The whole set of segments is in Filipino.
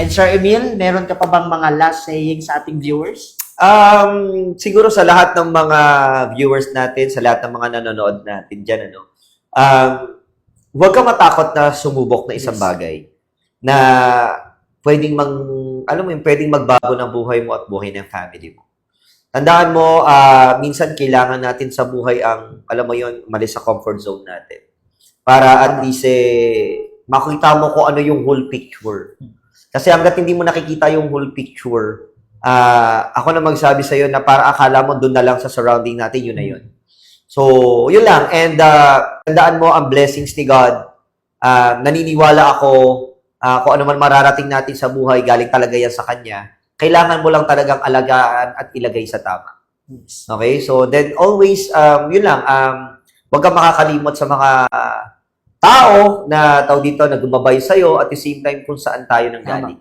And Sir Emil, meron ka pa bang mga last saying sa ating viewers? Siguro sa lahat ng mga viewers natin, sa lahat ng mga nanonood natin dyan, huwag ka matakot na sumubok na isang bagay na pwedeng pwedeng magbago ng buhay mo at buhay ng family mo. Tandaan mo, minsan kailangan natin sa buhay ang, alam mo yon, umalis sa comfort zone natin. Para at least, makita mo kung ano yung whole picture. Kasi hanggat hindi mo nakikita yung whole picture, ako na magsabi sa'yo na para akala mo doon na lang sa surrounding natin, yun na yun. So, yun lang. And tandaan mo ang blessings ni God. Naniniwala ako kung ano man mararating natin sa buhay, galing talaga yan sa Kanya. Kailangan mo lang talagang alagaan at ilagay sa tama. Okay? So, then always, yun lang, huwag kang makakalimot sa mga tao na dito na gumabay sa'yo at the same time kung saan tayo nang galing.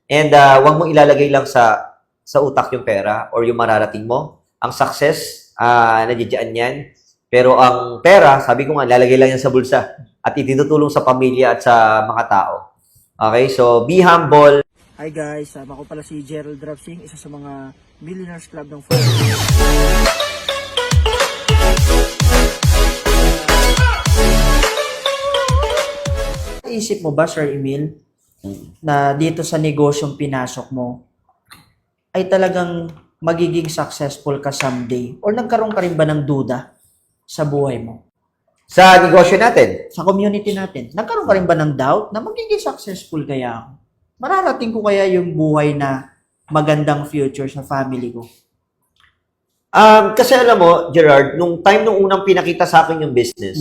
And huwag mong ilalagay lang sa utak yung pera or yung mararating mo. Ang success, nandiyan yan. Pero ang pera, sabi ko nga, lalagay lang yan sa bulsa at itutulong sa pamilya at sa mga tao. Okay? So, be humble. Hi guys, ako pala si Gerald Drapsing, isa sa mga Millionaires Club ng Isip mo ba, Sir Emil, na dito sa negosyong pinasok mo, ay talagang magiging successful ka someday? Or nagkaroon ka rin ba ng duda sa buhay mo? Sa negosyo natin. Sa community natin, nagkaroon ka rin ba ng doubt na magiging successful kaya ako? Mararating ko kaya yung buhay na magandang future sa family ko? Kasi alam mo, Gerard, nung unang pinakita sa akin yung business,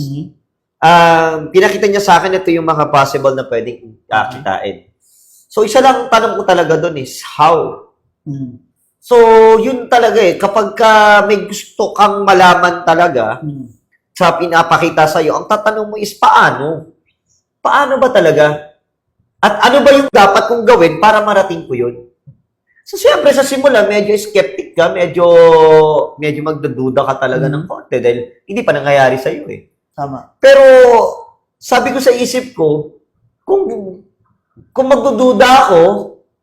pinakita niya sa akin ito yung mga possible na pwedeng kitain. So, isa lang tanong ko talaga doon is, how? So, yun talaga kapag may gusto kang malaman talaga sa pinapakita sa'yo, ang tatanong mo is, paano? Paano ba talaga? At ano ba yung dapat kong gawin para marating ko yun? So, siyempre, sa simula, medyo skeptic ka, medyo magdududa ka talaga ng konti dahil hindi pa nangyayari sa'yo Tama. Pero, sabi ko sa isip ko, kung magdududa ako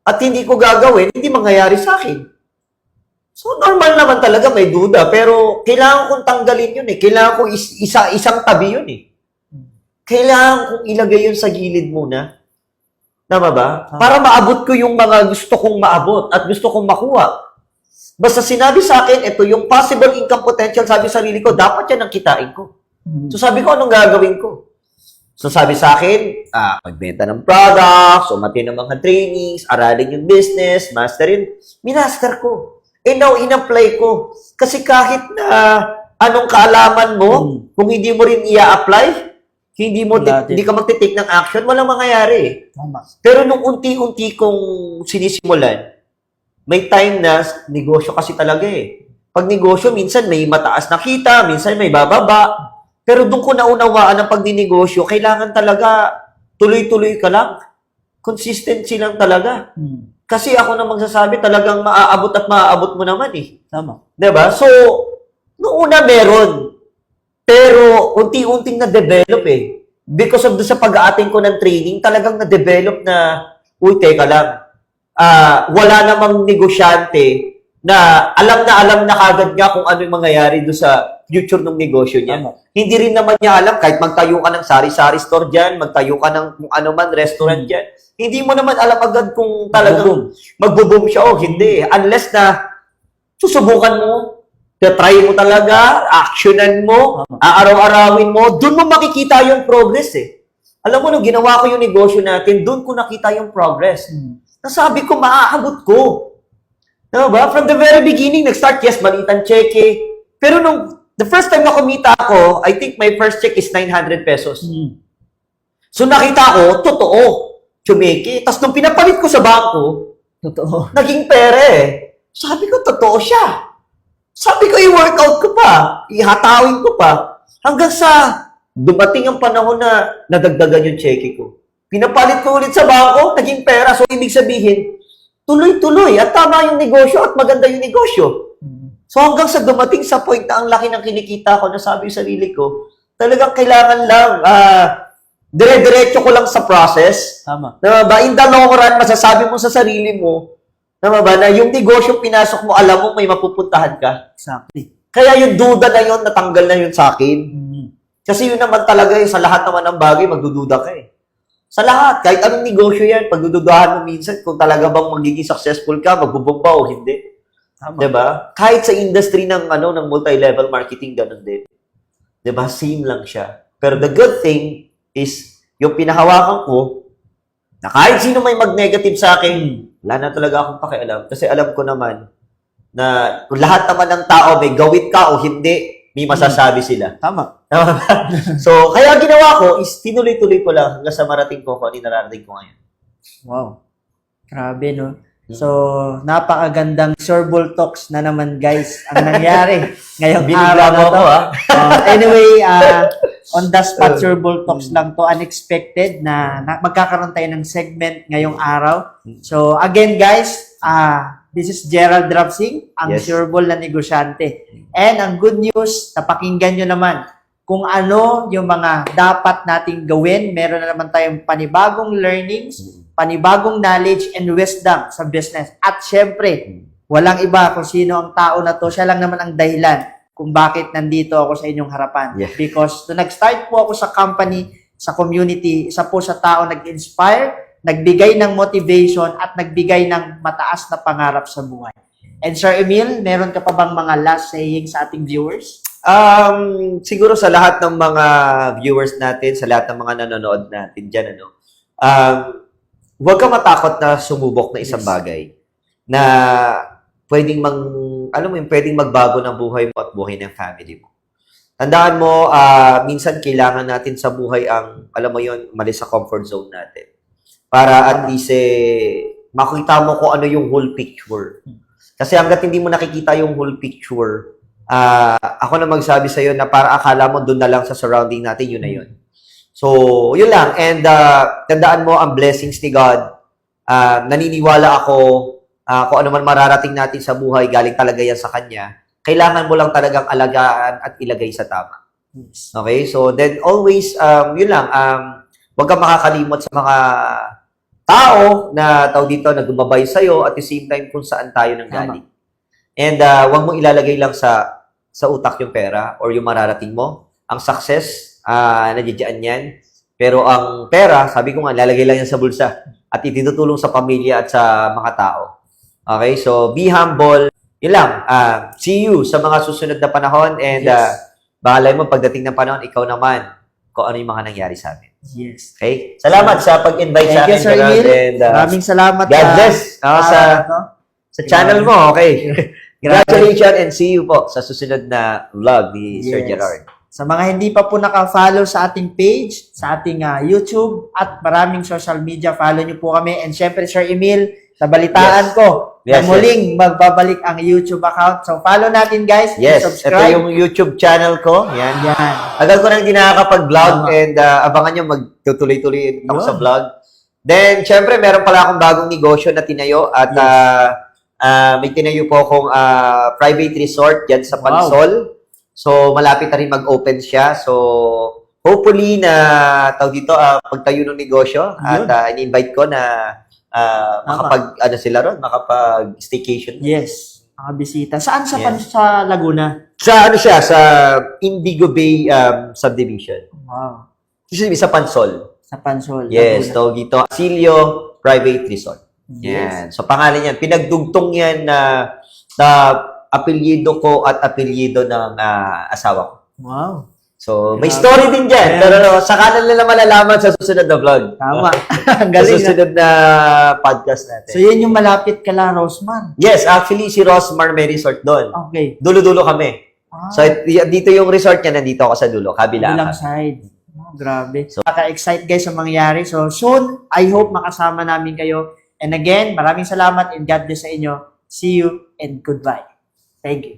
at hindi ko gagawin, hindi mangyayari sa akin. So, normal naman talaga may duda, pero kailangan kong tanggalin yun Kailangan kong isang tabi yun Kailangan kong ilagay yun sa gilid muna. Tama ba? Para maabot ko yung mga gusto kong maabot at gusto kong makuha. Basta sinabi sa akin, ito yung possible income potential, sabi sa sarili ko, dapat yan ang kitain ko. So sabi ko, anong gagawin ko? So sabi sa akin, magbenta ng products, umatin ng mga trainings, aralin yung business, masterin. Minaster ko. Now, in-apply ko. Kasi kahit na anong kaalaman mo, kung hindi mo rin i-apply, hindi ka magte-take ng action, walang mangyayari Tama. Pero nung unti-unti kong sinisimulan, may time na negosyo kasi talaga Pag negosyo, minsan may mataas na kita, minsan may bababa. Pero doon ko naunawaan ang pagninegosyo, kailangan talaga tuloy-tuloy ka lang. Consistency lang talaga. Kasi ako na magsasabi, talagang maaabot at maaabot mo naman Tama. Diba? So, noong una meron. Pero, unti-unting na-develop Because of sa pag-a-attend ko ng training, talagang na-develop na, teka lang, wala namang negosyante na alam na kagad niya kung ano yung mangyayari doon sa future ng negosyo niya. Hindi rin naman niya alam, kahit magtayo ka ng sari-sari store dyan, magtayo ka ng kung ano man, restaurant dyan, hindi mo naman alam agad kung talagang magbo-boom siya o hindi. Unless na susubukan mo, try mo talaga, actionan mo, aaraw-arawin mo, doon mo makikita yung progress Alam mo, nung ginawa ko yung negosyo natin, doon ko nakita yung progress. Nasabi ko, maaabot ko. Diba? From the very beginning, nag-start, yes, malitan cheque. Pero the first time na kumita ako, I think my first check is 900 pesos. So nakita ko, totoo, chumeki. Tapos nung pinapalit ko sa bangko, Totoo. naging pera Sabi ko, totoo siya. Sabi ko, i-workout ko pa, ihatawin ko pa, hanggang sa dumating ang panahon na nadagdagan yung cheque ko. Pinapalit ko ulit sa bangko, naging pera. So, ibig sabihin, tuloy-tuloy. At tama yung negosyo at maganda yung negosyo. So, hanggang sa dumating sa point na ang laki ng kinikita ko, na sabi sa sarili ko, talagang kailangan lang dire-diretso ko lang sa process. Tama. Tama ba? In the long run, masasabi mo sa sarili mo, tama ba, na yung negosyo pinasok mo, alam mo may mapupuntahan ka. Exactly. Kaya yung duda na yun, natanggal na yun sa akin. Mm. Kasi yun naman talaga, sa lahat naman ng bagay, magdududa ka eh. Sa lahat, kahit anong negosyo yan, pagdududahan mo minsan kung talaga bang magiging successful ka, magbubomba o hindi. Tama. Diba? Kahit sa industry ng ng multi-level marketing, ganun din. Diba? Same lang siya. Pero the good thing is, yung pinahawakan ko, na kahit sino may mag-negative sa akin, wala na talaga akong pakialam. Kasi alam ko naman, na kung lahat naman ng tao may gawit ka o hindi, may masasabi sila. Tama. So, kaya ginawa ko is tinuloy-tuloy ko lang hanggang sa marating ko kung ano yung nararating ko ngayon. Wow. Grabe, no? So, napakagandang Surbol Talks na naman, guys, ang nangyari ngayong Binigla araw mo na to. ako, ha? Anyway, on the spot Surbol Talks lang to, unexpected na magkakaroon tayo ng segment ngayong araw. So, again, guys, this is Gerald Drapsing, ang Yes. Surbol na negosyante. And ang good news, napakinggan nyo naman kung ano yung mga dapat nating gawin. Meron na naman tayong panibagong learnings, panibagong knowledge and wisdom sa business. At syempre, walang iba kung sino ang tao na to. Siya lang naman ang dahilan kung bakit nandito ako sa inyong harapan. Yeah. Because nung nag-start po ako sa company, sa community, isa po sa tao nag-inspire, nagbigay ng motivation at nagbigay ng mataas na pangarap sa buhay. And Sir Emil, meron ka pa bang mga last saying sa ating viewers? Siguro sa lahat ng mga viewers natin, sa lahat ng mga nanonood natin dyan, huwag ka matakot na sumubok na isang Yes. bagay na pwedeng pwedeng magbago ng buhay mo at buhay ng family mo. Tandaan mo, minsan kailangan natin sa buhay ang, alam mo yun, malis sa comfort zone natin. Para at least, makita mo kung ano yung whole picture. Kasi hanggat hindi mo nakikita yung whole picture, ako na magsabi sa'yo na para akala mo doon na lang sa surrounding natin, yun na yun. So, yun lang. And tandaan mo ang blessings ni God. Naniniwala ako kung ano man mararating natin sa buhay, galing talaga yan sa Kanya. Kailangan mo lang talagang alagaan at ilagay sa tama. Yes. Okay? So, then always, yun lang, huwag kang makakalimot sa mga tao na tao dito na gumabay sa'yo at the same time kung saan tayo nang galing. And huwag mong ilalagay lang sa utak yung pera or yung mararating mo. Ang success, nandiyan yan. Pero ang pera, sabi ko nga, lalagay lang yan sa bulsa at itutulong sa pamilya at sa mga tao. Okay? So, be humble. Yun lang. See you sa mga susunod na panahon and bahalay mo pagdating ng panahon, ikaw naman kung ano yung mga nangyari sa amin. Yes. Okay? Salamat sa pag-invite sa Thank you, akin. Sir Gerald, Emil. and, Maraming salamat. God bless sa channel mo. Okay. Congratulations and see you po sa susunod na vlog ni Sir Yes. Gerard. Sa mga hindi pa po naka-follow sa ating page, sa ating YouTube, at maraming social media, follow niyo po kami. And syempre, Sir Emil, nabalitaan ko na Yes, muling magbabalik ang YouTube account. So, follow natin, guys. Yes, ito Subscribe. yung YouTube channel ko. Yan. Yan. Agal ko nang hindi nakakapag-vlog Tama. and abangan nyo magtutuloy-tuloy ako Yun. sa vlog. Then, syempre, meron pala akong bagong negosyo na tinayo at may tinayo po akong private resort dyan sa Wow. Pansol. So, malapit na rin mag-open siya. So, hopefully na dito, pagtayo ng negosyo at in-invite ko na makapag-staycation. Yes. Mga bisita. Saan sa, Yes. sa Laguna? Sa sa Indigo Bay subdivision. Wow. Usually sa Pansol. Sa Pansol. Yes, Laguna. tawag dito. Silio Private Resort. Yes. Yan. So, pangalan yan. Pinagdugtong yan na apelyido ko at apelyido ng asawa ko. Wow. So, may Grabe. story din dyan. Yes. Pero saka na malalaman sa susunod na vlog. Tama. Ang Sa galing. susunod na podcast natin. So, yun yung malapit kala Rosman. Yes, actually, si Rosmar may resort doon. Okay. Dulo-dulo kami. Ah, So, dito yung resort niya, nandito ako sa dulo. Kabila. bilang side. Oh, grabe. So, excite guys sa mangyari. So, soon, I hope makasama namin kayo. And again, maraming salamat and God bless sa inyo. See you and goodbye. Thank you.